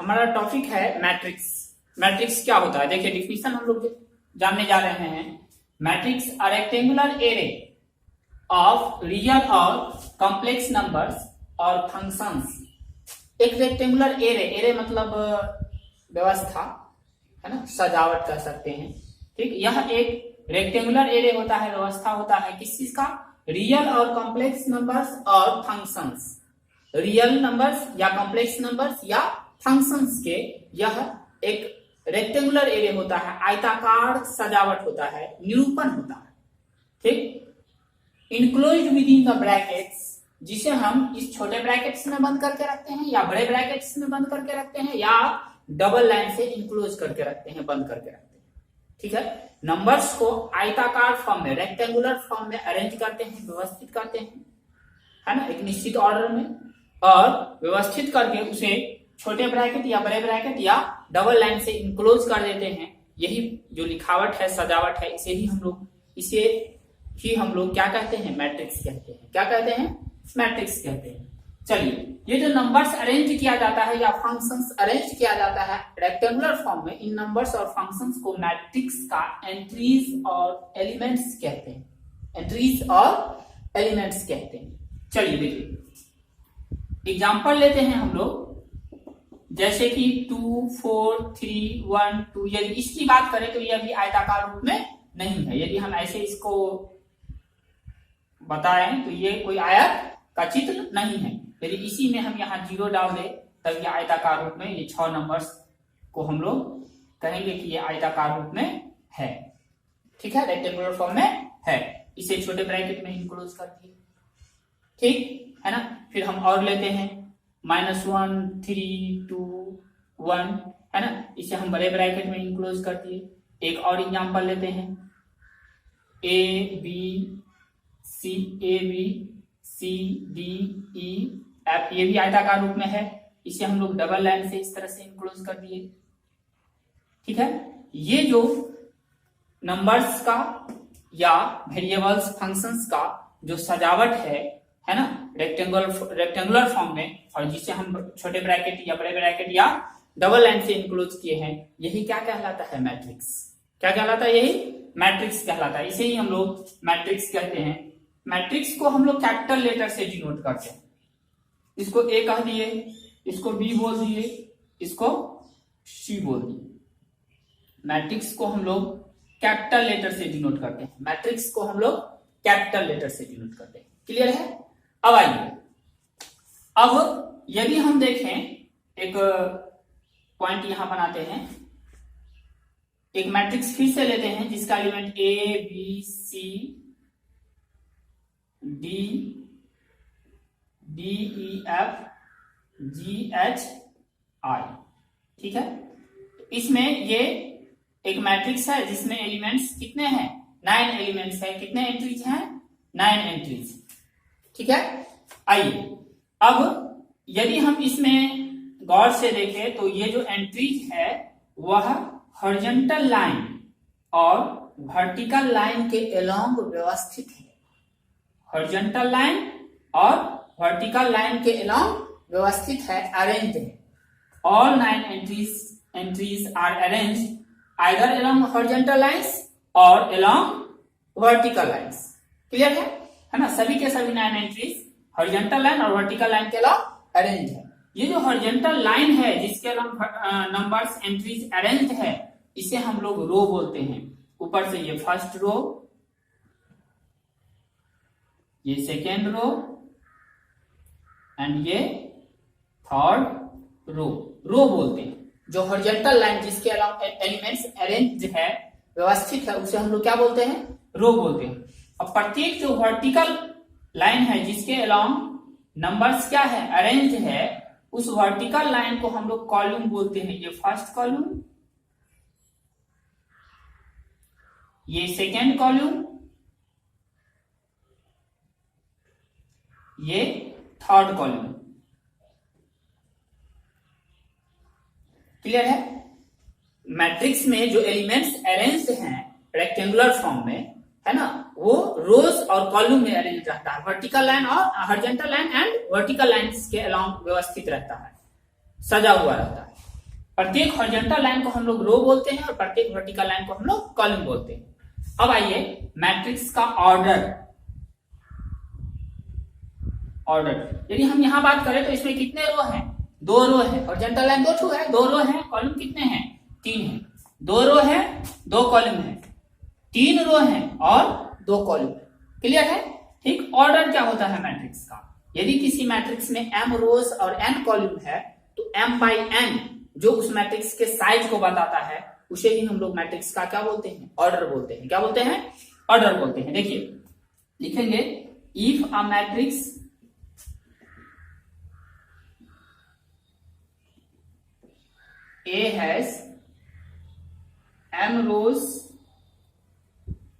हमारा टॉपिक है matrix. Matrix क्या होता है, देखिए डिफिनीशन हम लोग जानने जा रहे हैं। Matrix a rectangular array of real और कॉम्प्लेक्स नंबर्स और फंक्शंस। एक रेक्टेंगुलर एरे मतलब व्यवस्था है ना, सजावट कर सकते हैं। ठीक, यह एक रेक्टेंगुलर एरे होता है, व्यवस्था होता है किस चीज का, रियल और कॉम्प्लेक्स नंबर्स और फंक्शंस। रियल नंबर्स या कॉम्प्लेक्स नंबर्स या फंक्शंस के यह एक रेक्टेंगुलर एरे होता है, आयताकार सजावट होता है, निरूपण होता है। ठीक, enclosed with in the brackets, जिसे हम इस छोटे ब्रैकेट्स में बंद करके रखते हैं या बड़े ब्रैकेट्स में बंद करके रखते हैं या डबल लाइन से इनक्लोज करके रखते हैं, बंद करके रखते हैं। ठीक है, नंबर्स को आयताकार फॉर्म में, रेक्टेंगुलर फॉर्म में अरेंज करते हैं, व्यवस्थित करते हैं, है ना, एक निश्चित ऑर्डर में, और व्यवस्थित करके उसे छोटे ब्रैकेट या बड़े ब्रैकेट या डबल लाइन से इनक्लोज कर देते हैं। यही जो लिखावट है, सजावट है, इसे ही हम लोग क्या कहते हैं, मैट्रिक्स कहते हैं। क्या कहते हैं, मैट्रिक्स कहते हैं। चलिए, ये जो नंबर्स अरेंज किया जाता है या फंक्शंस अरेंज किया जाता है रेक्टेंगुलर फॉर्म में, इन नंबर्स और फंक्शंस को मैट्रिक्स का एंट्रीज और एलिमेंट्स कहते हैं। एंट्रीज और एलिमेंट्स कहते हैं। चलिए देखिए, एग्जांपल लेते हैं हम लोग, जैसे कि 2, 4, 3, 1, 2। यदि इसकी बात करें तो यह भी आयताकार रूप में नहीं है। यदि हम ऐसे इसको बताएं तो ये कोई आयत का चित्र नहीं है। यदि इसी में हम यहाँ 0 डाल दें तब ये आयताकार रूप में, ये 6 नंबर्स को हम लोग कहेंगे कि ये आयताकार रूप में है। ठीक है, रेक्टेंगुलर फॉर्म में है। इसे छोटे ब्रैकेट में इनक्लोज कर दिए, ठीक है ना। फिर हम और लेते हैं -1, 3, 2, 1, है ना, इसे हम बड़े ब्रैकेट में इनक्लोज कर दिए। एक और एग्जांपल लेते हैं, A B C D E F, ये भी आयताकार रूप में है। इसे हम लोग डबल लाइन से इस तरह से इनक्लोज कर दिए। ठीक है, ये जो नंबर्स का या वेरिएबल्स फंक्शंस का जो सजावट है ना, रेक्टेंगुलर फॉर्म में, और जिसे हम छोटे ब्रैकेट या बड़े ब्रैकेट या डबल लाइन से इनक्लोज किए हैं, यही क्या कहलाता है, मैट्रिक्स। क्या कहलाता है, यही मैट्रिक्स कहलाता है। इसे ही हम लोग मैट्रिक्स कहते हैं। मैट्रिक्स को हम लोग कैपिटल लेटर से डिनोट करते हैं। इसको ए कह दिए, इसको बी बोल दिए, इसको सी बोल दिए। मैट्रिक्स को हम लोग कैपिटल लेटर से डिनोट करते हैं। मैट्रिक्स को हम लोग कैपिटल लेटर से डिनोट करते हैं। क्लियर है। अब आइए, अब यदि हम देखें, एक पॉइंट यहां बनाते हैं, एक मैट्रिक्स फिर से लेते हैं जिसका element A B C D E F G H I. ठीक है, इसमें ये एक मैट्रिक्स है जिसमें एलिमेंट्स कितने हैं, 9 एलिमेंट्स है। कितने एंट्रीज हैं, 9 एंट्रीज। ठीक है, आइए अब यदि हम इसमें गौर से देखें तो ये जो एंट्रीज है वह हॉरिजॉन्टल लाइन और वर्टिकल लाइन के अलोंग व्यवस्थित है। हॉरिजॉन्टल लाइन और वर्टिकल लाइन के अलोंग व्यवस्थित है, अरेंज्ड है। All 9 entries are arranged either along horizontal lines और अलोंग वर्टिकल लाइंस। क्लियर है ना, सभी के सभी 9 एंट्रीज हॉरिजॉन्टल लाइन और वर्टिकल लाइन के अलोंग अरेंज है। ये जो हॉरिजॉन्टल लाइन है जिसके अलोंग नंबर्स एंट्रीज अरेंज्ड है, इसे हम लोग रो बोलते हैं। ऊपर से ये फर्स्ट रो, ये सेकेंड रो एंड ये थर्ड रो बोलते हैं। जो हॉरिजॉन्टल लाइन जिसके अलावा एलिमेंट्स अरेंज्ड है, व्यवस्थित है, उसे हम लोग क्या बोलते हैं, रो बोलते हैं। अब प्रत्येक जो वर्टिकल लाइन है जिसके अलाउंग नंबर्स क्या है, अरेंज्ड है, उस वर्टिकल लाइन को हम लोग कॉलम बोलते हैं। ये फर्स्ट कॉलम, ये सेकेंड कॉलम, ये थर्ड कॉलम। क्लियर है। मैट्रिक्स में जो एलिमेंट्स अरेंज्ड हैं रेक्टेंगुलर फॉर्म में, है ना, वो रोज और कॉलम में अरेंज रहता है। वर्टिकल लाइन और horizontal line and vertical lines के अलोंग व्यवस्थित रहता है, सजा हुआ रहता है। प्रत्येक हॉरिजॉन्टल लाइन को हम लोग रो बोलते हैं और प्रत्येक वर्टिकल लाइन को हम लोग कॉलम बोलते हैं। अब आइए मैट्रिक्स का ऑर्डर। यदि हम यहां बात करें तो इसमें कितने रो हैं? 2 रो है। हॉरिजॉन्टल लाइन 2 है, 2 रो है। कॉलम कितने हैं? 3 है। 2 रो है, 2 कॉलम है। 3 रो है और 2 कॉलम है। क्लियर है? ठीक। ऑर्डर क्या होता है मैट्रिक्स का? यदि किसी मैट्रिक्स में m रोज और n कॉलम है तो m by n जो उस मैट्रिक्स के साइज को बताता है उसे ही हम लोग मैट्रिक्स का क्या बोलते हैं? ऑर्डर बोलते हैं। क्या बोलते हैं? ऑर्डर बोलते हैं। देखिए लिखेंगे, if a matrix A has m rows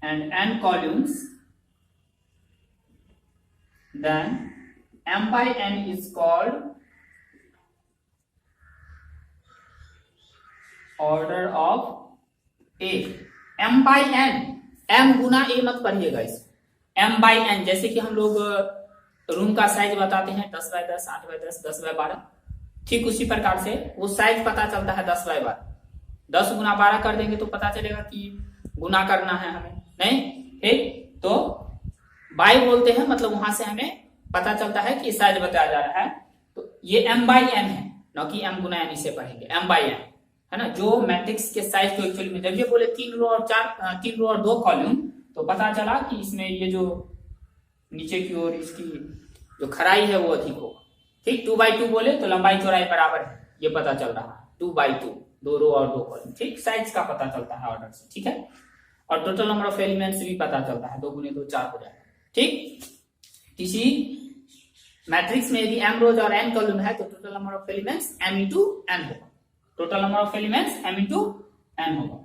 and n columns, then m by n is called order of A। m by n, m Guna a मत पढ़िएगा इसको। m by n जैसे कि हम लोग रूम का साइज बताते हैं 10 बाय 10, 8 बाय 10, 10 बाय 12, ठीक उसी प्रकार से वो साइज पता चलता है 10 बाय 12। 10 गुना 12 कर देंगे तो पता चलेगा कि गुना करना है हमें, नहीं? ठीक, तो बाय बोलते हैं, मतलब वहां से हमें पता चलता है कि साइज बताया जा रहा है। तो ये m by n है, न कि m गुना n, इसे पढ़ेंगे m by n, है ना। जो मैट्रिक्स के साइज को एक्चुअली में जब ये बोले 3 रो और 2 कॉलम, तो पता चला कि इसमें ये जो नीचे की ओर इसकी जो खराई है वो अधिक होगा। ठीक, 2 by 2 बोले तो लंबाई चौड़ाई बराबर है, ये पता चल रहा है। 2 by 2, 2 रो और 2 कॉलम। ठीक, साइज का पता चलता है ऑर्डर से। ठीक है, और टोटल नंबर ऑफ एलिमेंट्स भी पता चलता है। 2 गुने 2 4 हो जाएगा। ठीक, किसी मैट्रिक्स में यदि m रोज और n कॉलम है तो total number of elements m into n होगा। Total number of elements m into n होगा।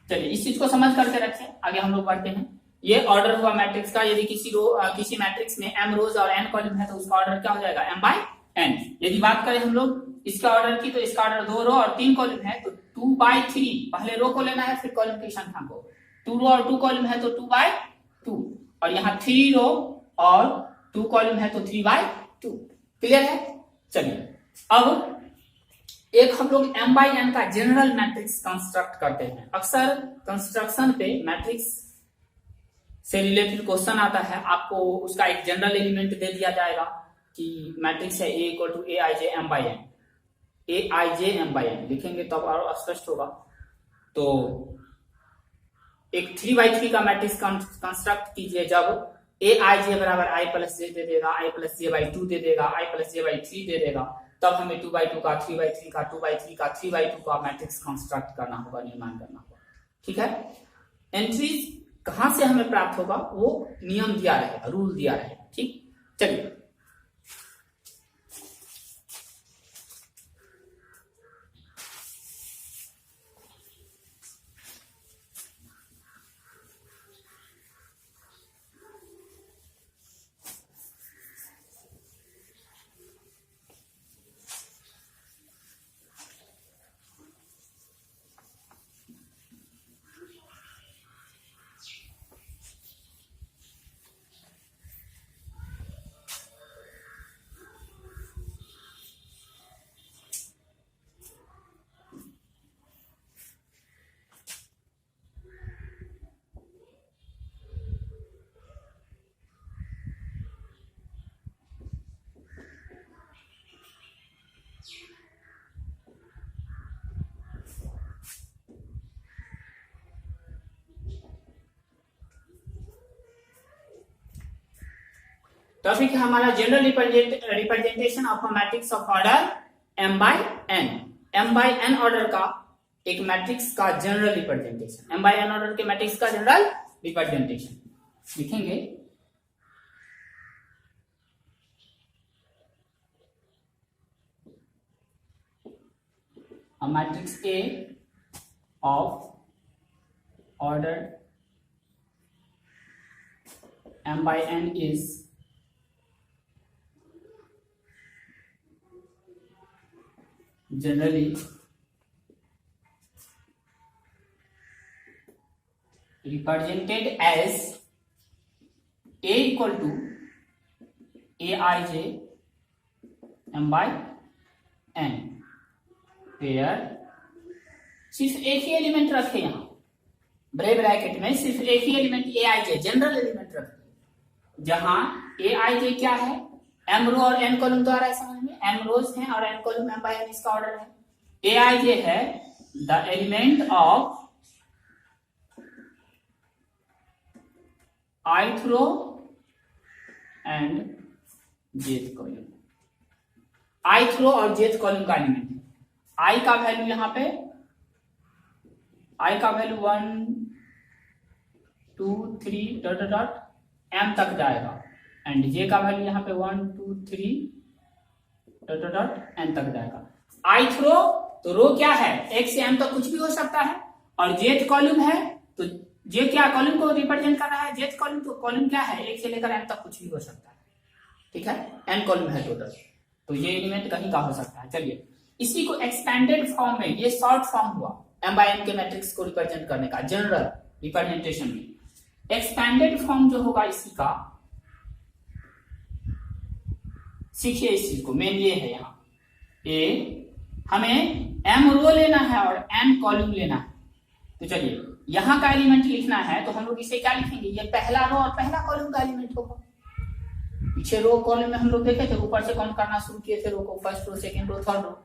चलिए इस चीज को समझ करके रखें, आगे हम लोग बढ़ते हैं। ये ऑर्डर हुआ मैट्रिक्स का। यदि किसी मैट्रिक्स में m रोज और n कॉलम है तो उसका ऑर्डर क्या हो जाएगा? m by n। यदि बात करें हम लोग इसका ऑर्डर की, तो इसका ऑर्डर 2 रो और 3 कॉलम है तो 2 by 3, पहले रो को लेना है फिर कॉलम की संख्या को। 2 रो और 2 कॉलम है तो 2 by 2, और यहाँ 3 रो और 2 कॉलम है तो 3 by 2। क्लियर है? चलिए अब एक हम लोग m by n का जनरल मैट्रिक्स कंस्ट्रक्ट करते हैं। अक्सर कंस्ट्रक्शन पे मैट्रिक्स से रिलेटेड क्वेश्चन आता है, आपको उसका एक जनरल एलिमेंट दे दिया जाएगा कि मैट्रिक्स है A equal to Aij m by n। Aij m by n लिखेंगे तब और स्पष्ट होगा। तो एक 3 by 3 का मैट्रिक्स कंस्ट्रक्ट कीजिए। जब Aij बराबर i प्लस जे दे देगा, i प्लस जे बाई 2 दे देगा, i प्लस जे बाई 3 दे देगा, तब हमें 2 by 2 का, 3 by 3 का, 2 by 3 का, 3 by 2 का मैट्रिक्स कंस्ट्रक्ट करना होगा, निर्माण करना होगा। ठीक है, एंट्रीज कहां से हमें प्राप्त होगा वो नियम दिया रहेगा, रूल दिया रहेगा। ठीक, चलिए टॉपिक है हमारा general representation of a matrix of order m by n। m by n order का एक मैट्रिक्स का general representation, m by n order के मैट्रिक्स का जनरल रिप्रेजेंटेशन लिखेंगे। a matrix A of order m by n is generally represented as A equal to Aij m by n। Pair सिर्फ एक ही element रखे, यहाँ बड़े bracket में सिर्फ एक ही element A I J general element रखे, जहां ए आई जे क्या है, एम रो और एन कॉलम तो आ रहा है समझ में, एम रोज हैं और n column m by n इसका ऑर्डर है। ए आई जे है the element of ith row and jth column, ith row और jth कॉलम का एलिमेंट है। i का वैल्यू यहाँ पे, i का वैल्यू 1 2 3 डॉट डॉट m तक जाएगा, एंड j का वैल्यू यहाँ पे 1 2 3 डॉट डॉट n तक जाएगा। ith रो तो रो क्या है, एक से m तक कुछ भी हो सकता है, और jth कॉलम है तो j क्या कॉलम को रिप्रेजेंट कर रहा है, jth कॉलम, तो कॉलम क्या है, एक से लेकर m तक कुछ भी हो सकता है, ठीक है, n कॉलम है टोटल, तो ये एलिमेंट कहीं का हो सकता है। चलिए इसी को एक्सपेंडेड फॉर्म में, ये शॉर्ट फॉर्म हुआ m बाय n के मैट्रिक्स को रिप्रेजेंट करने का जनरल रिप्रेजेंटेशन में। एक्सपेंडेड फॉर्म जो होगा इसी का, सीखिए इस चीज को, मेन ये है यहाँ हमें m रो लेना है और n कॉलम लेना है। तो चलिए यहाँ का एलिमेंट लिखना है तो हम लोग इसे क्या लिखेंगे, ये पहला रो और पहला कॉलम का एलिमेंट होगा। पीछे रो कॉलम में हम लोग देखे थे, ऊपर से काउंट करना शुरू किए थे रो को, first row second row third row,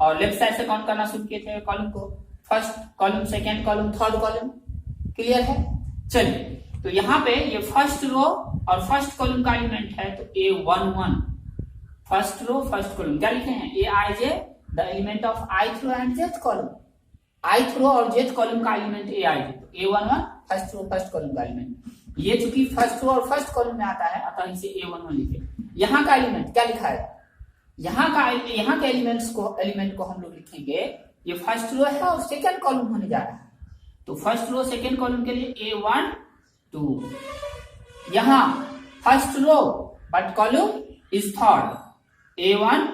और लेफ्ट साइड से काउंट करना शुरू किए थे कॉलम को, first column second column third column. Clear है? चलिए तो यहाँ पे ये फर्स्ट रो और फर्स्ट कॉलम का एलिमेंट है, तो A11 first row first column क्या लिखे हैं, A I J the element of ith row and jth column, ith row और jth कॉलम का एलिमेंट ए आई जे, तो A11 first row first column का एलिमेंट। ये चूंकि फर्स्ट रो और फर्स्ट कॉलम में आता है अतः इसे A11 लिखे। यहाँ का एलिमेंट क्या लिखा है, यहाँ के एलिमेंट को हम लोग लिखेंगे, ये फर्स्ट रो है और सेकंड कॉलम होने जा रहा है, तो फर्स्ट रो सेकंड कॉलम के लिए A1 2, यहाँ first row but column is third, A1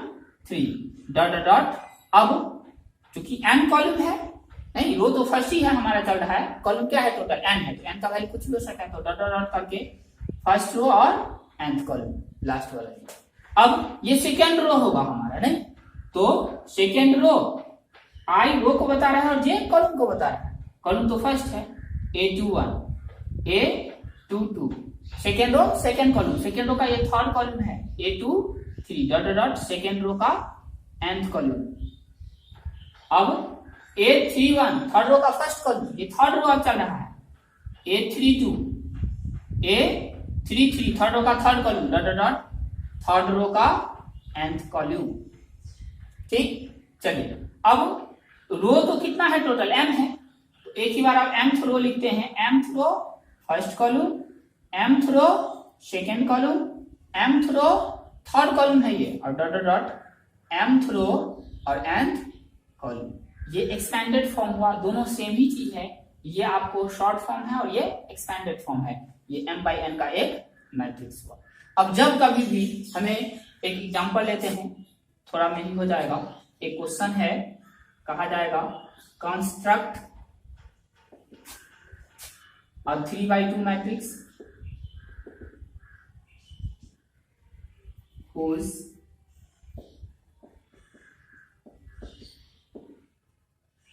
3 dot dot. अब चूंकि n कॉलम है, नहीं रो तो फर्स्ट ही है हमारा चल रहा है, कॉलम क्या है टोटल n है, तो n का वैल्यू कुछ भी हो सकता है, तो डॉट डॉट करके फर्स्ट रो और nth कॉलम लास्ट वाला। अब ये सेकेंड रो होगा हमारा, नहीं तो सेकेंड रो i रो को बता रहा है और j कॉलम को बता रहा है, कॉलम तो फर्स्ट है A21 A22, second row second column, second row का ये थर्ड कॉलम है A23 dot dot second row का nth कॉलम। अब A31 थर्ड रो का फर्स्ट कॉलम, ये थर्ड रो अब चल रहा है, A32 A33 थर्ड रो का third column dot dot third row का nth कॉलम। ठीक, चलिए अब रो तो कितना है टोटल m है, तो एक ही बार आप mth रो लिखते हैं, mth row first column, mth row second column, mth row third column है ये, और डॉट डॉट mth रो और nth कॉलम। ये एक्सपेंडेड फॉर्म हुआ, दोनों सेम ही चीज है, ये आपको शॉर्ट फॉर्म है और ये एक्सपेंडेड फॉर्म है, ये m बाय n का एक मैट्रिक्स हुआ। अब जब कभी भी हमें एक एग्जांपल लेते हैं, थोड़ा में ही हो जाएगा, एक क्वेश्चन है, कहा जाएगा construct a 3x2 matrix whose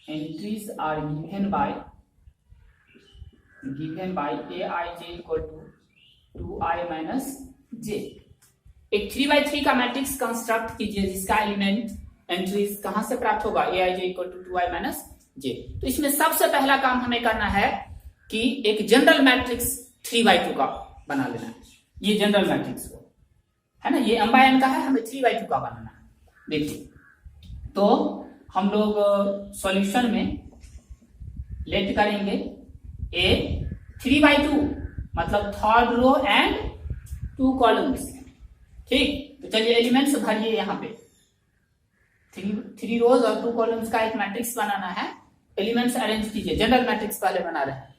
entries are given by aij equal to 2i minus j। एक 3x3 का मैट्रिक्स कंस्ट्रक्ट कीजिए जिसका एलिमेंट एंट्रीज कहां से प्राप्त होगा, aij equal to 2i minus j। तो इसमें सबसे पहला काम हमें करना है कि एक जनरल मैट्रिक्स 3x2 का बना लेना है, ये जनरल मैट्रिक्स को है ना, ये m by n का है, हमें 3x2 का बनाना है। देखिए तो हम लोग सॉल्यूशन में लेट करेंगे a 3x2 मतलब थर्ड रो एंड 2 कॉलम्स। ठीक, तो चलिए एलिमेंट्स भरिए, यहाँ पे 3 रोज और 2 कॉलम्स का एक मैट्रिक्स बनाना है, एलिमेंट्स अरेंज कीजिए। जनरल मैट्रिक्स पहले बना रहे हैं,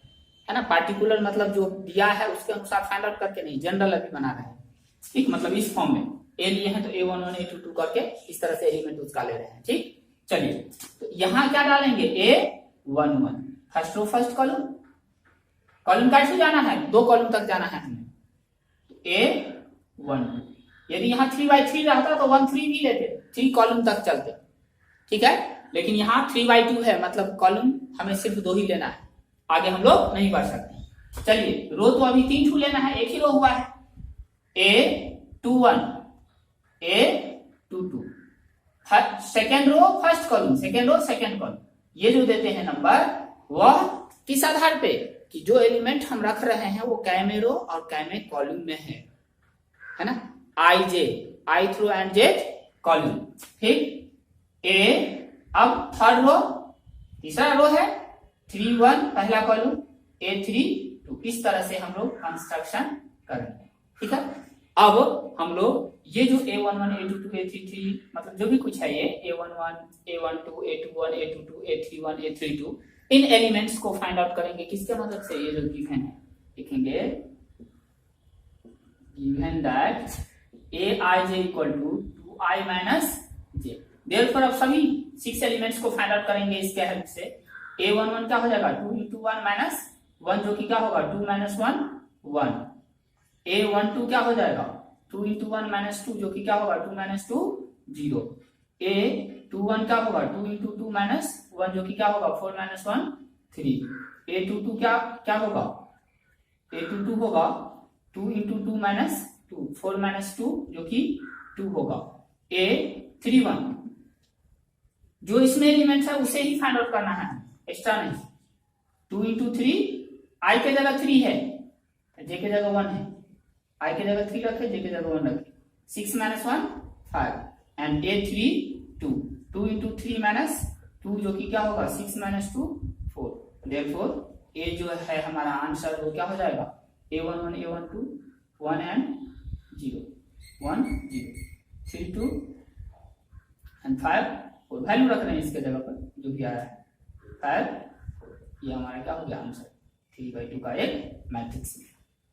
है ना, पार्टिकुलर मतलब जो दिया है उसके अनुसार फाइंड आउट करके नहीं, जनरल अभी बना रहे हैं। ठीक, मतलब इस फॉर्म में ए लिए हैं तो A11 A22 करके इस तरह से एलिमेंट उसका ले रहे हैं। ठीक, चलिए तो यहाँ क्या डालेंगे, A11 first row first column, column कैसे जाना है, 2 कॉलम तक जाना है हमें, A1। यदि यहाँ 3x3 रहता तो 1 3 भी लेते, 3 कॉलम तक चलते, ठीक है। लेकिन यहाँ 3/2 है, मतलब कॉलम हमें सिर्फ 2 ही लेना है, आगे हम लोग नहीं बढ़ सकते। चलिए रो तो अभी 3 लेना है, एक ही रो हुआ है, A21 A22, second row first column, second row second column. ये जो देते हैं नंबर वह किस आधार पे कि जो एलिमेंट हम रख रहे हैं वो कैमे रो और कैमे कॉलम में है ना, I through and J column. ठीक, A अब थर्ड रो, तीसरा रो है 3-1 पहला कॉलम, A3-2, इस तरह से हम लोग कंस्ट्रक्शन करेंगे। ठीक है, अब हम लोग ये जो A11 A22 A33 मतलब जो भी कुछ है, ये A11 A12 A21 A22 A31 A32, इन एलिमेंट्स को फाइंड आउट करेंगे किसके मदद से, ये जो गिवन है लिखेंगे, given that Aij equal to 2i minus j। Therefore अब सभी 6 एलिमेंट्स को फाइंड आउट करेंगे इसके हेल्प से। A11 क्या हो जाएगा 2 into 1 माइनस 1, जो कि क्या होगा 2 minus 1 1। A12 क्या हो जाएगा 2 into 1 minus 2, जो कि क्या होगा 2 minus 2 0। A21 क्या होगा 2 into 2 minus 1, जो कि क्या होगा 4 minus 1 3। A22 क्या होगा, A22 होगा 2 into 2 minus 2 4 minus 2, जो कि 2 होगा। A31 जो इसमें एलिमेंट है उसे ही फाइंड आउट करना है, एक्स्ट्रा नहीं। 2 into 3, I के जगह 3 है, J के जगह 1 है, I के जगह 3 रखे, J के जगह 1 रखे, 6 minus 1 5 and A32 2 into 3 minus 2, जो कि क्या होगा 6 minus 2 4। देयरफॉर A जो है हमारा आंसर वो क्या हो जाएगा A11 A12 1 and 0 1 0 3 2 एंड 5 और वैल्यू रख रहे हैं इसके जगह पर जो भी आया है 5। ये हमारा क्या हो गया आंसर 3/2 का एक मैट्रिक्स।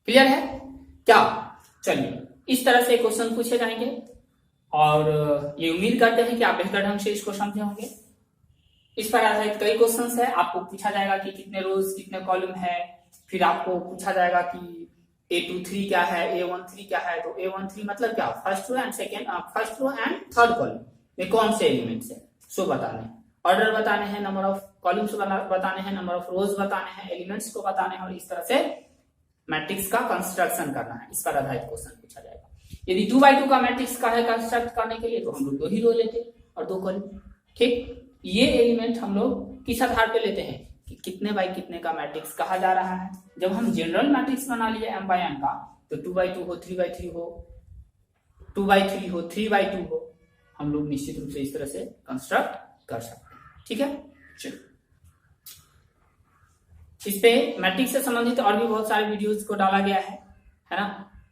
क्लियर है क्या? चलिए इस तरह से क्वेश्चन पूछे जाएंगे और ये उम्मीद करते हैं कि आप बेहतर ढंग से इसको समझे होंगे। इस पर आधारित कई क्वेश्चंस है, आपको पूछा जाएगा कि कितने रोज कितने कॉलम है, फिर आपको पूछा जाएगा कि A23 क्या है, A13 क्या है। तो A13 मतलब क्या, first row and second, first row and third column में कौन से एलिमेंट्स है सो बताने, ऑर्डर बताने हैं, नंबर ऑफ कॉलम्स बताने हैं, नंबर ऑफ रोज बताने हैं, एलिमेंट्स को बताने हैं और इस तरह से मैट्रिक्स का कंस्ट्रक्शन करना है। इस पर आधारित क्वेश्चन पूछा जाएगा। यदि 2/2 का मैट्रिक्स का है कंस्ट्रक्ट करने के लिए तो हम लोग 2 ही रो लेते और 2 कॉलम। ठीक, ये एलिमेंट हम लोग किस आधार पे लेते हैं कि कितने बाई कितने का मैट्रिक्स कहा जा रहा है। जब हम जनरल मैट्रिक्स बना लिए m/n का तो 2/2 हो 3/3 हो 2/3 हो 3/2 हो, हम लोग निश्चित रूप से इस तरह से कंस्ट्रक्ट कर सकते हैं। ठीक है, चलिए इस पे मैट्रिक्स से संबंधित और भी बहुत सारे वीडियोस को डाला गया है ना।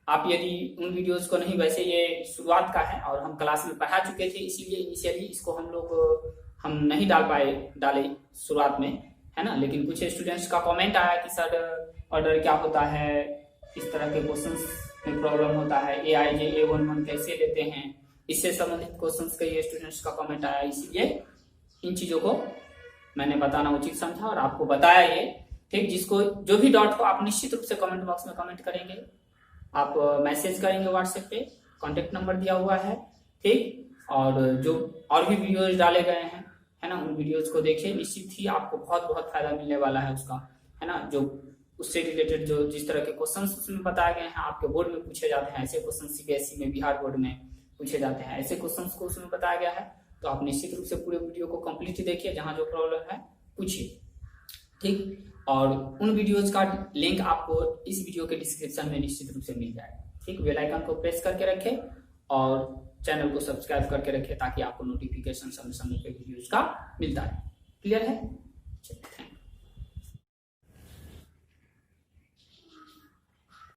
आप यदि उन वीडियोस को नहीं, वैसे ये शुरुआत का है और हम क्लास में पढ़ा चुके थे, इसीलिए इनिशियली इसको हम नहीं डाले शुरुआत में, है ना। लेकिन कुछ स्टूडेंट्स का कमेंट आया कि सर ऑर्डर क्या होता है, इस तरह के क्वेश्चंस में प्रॉब्लम होता है, Aij A11 कैसे लेते हैं, इससे संबंधित क्वेश्चंस कई स्टूडेंट्स का कमेंट आया, इसीलिए इन चीजों को मैंने बताना उचित समझा और आपको बताया ये। ठीक, जिसको जो भी डाउट हो आप निश्चित रूप से कमेंट बॉक्स में कमेंट करेंगे, आप मैसेज करेंगे व्हाट्सएप पे, कांटेक्ट नंबर दिया हुआ है। ठीक, और जो और भी वीडियोज डाले गए हैं, है ना, उन वीडियोज को देखिए, निश्चित ही आपको बहुत बहुत फायदा मिलने वाला है उसका, है ना। जो उससे रिलेटेड जो जिस तरह के क्वेश्चंस उसमें बताए गए हैं, आपके बोर्ड में पूछे जाते हैं ऐसे क्वेश्चन, CBSE में, बिहार बोर्ड में पूछे जाते हैं ऐसे क्वेश्चंस को उसमें बताया गया है। तो आप निश्चित रूप से पूरे वीडियो को कंप्लीट देखिए, जहां जो प्रॉब्लम है पूछिए। ठीक, और उन वीडियोज का लिंक आपको इस वीडियो के डिस्क्रिप्शन में निश्चित रूप से मिल जाएगा। ठीक, बेल आइकन को प्रेस करके रखें और चैनल को सब्सक्राइब करके रखें ताकि आपको नोटिफिकेशन समय समय पे वीडियोज का मिलता है। क्लियर है?